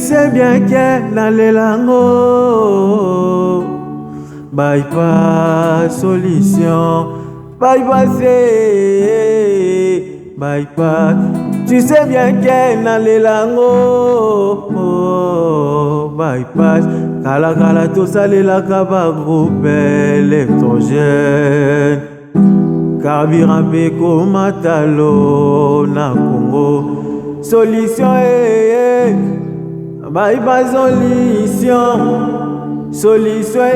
sais bien que dans les langues, bypass solution, bypass. Tu sais bien que dans les langues, bypass. Kala tout ça les la kaba groupe électrogène. Carburant péco matalo na Congo. Solution bypass solution solution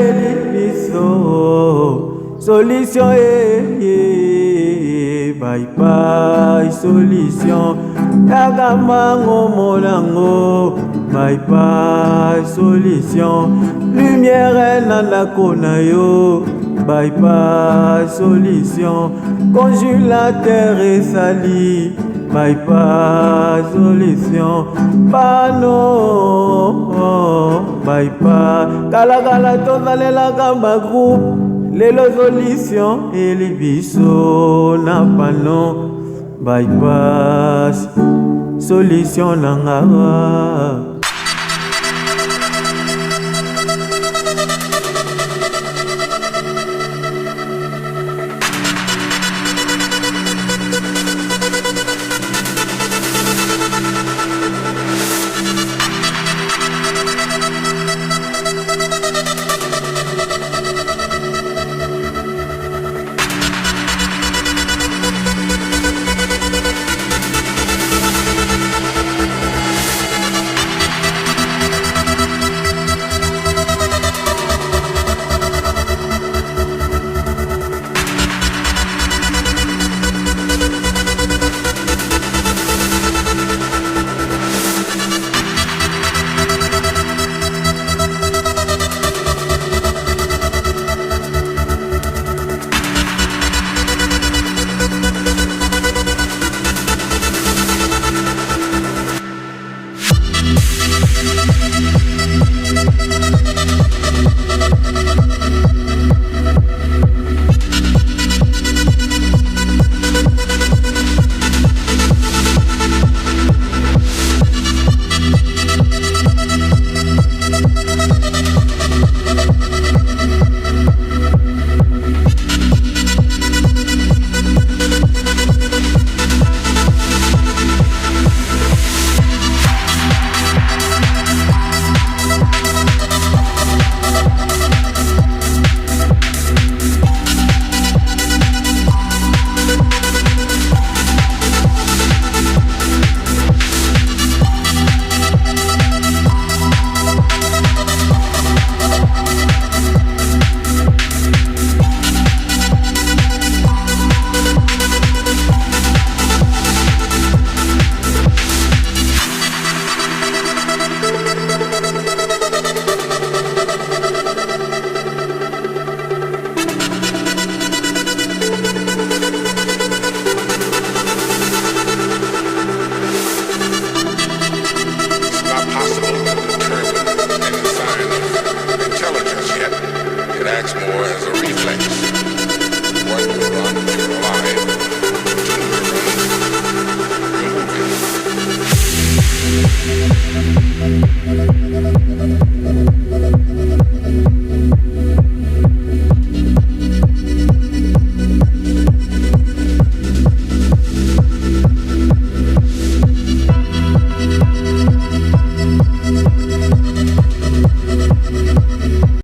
bypass solution Yagamango molango bypass solution lumière nana konayo bypass solution congélateur et sali bypass solution pano bypass kala tozalela kamba groupe lelo solution elibiso na pano bypass solution nanga.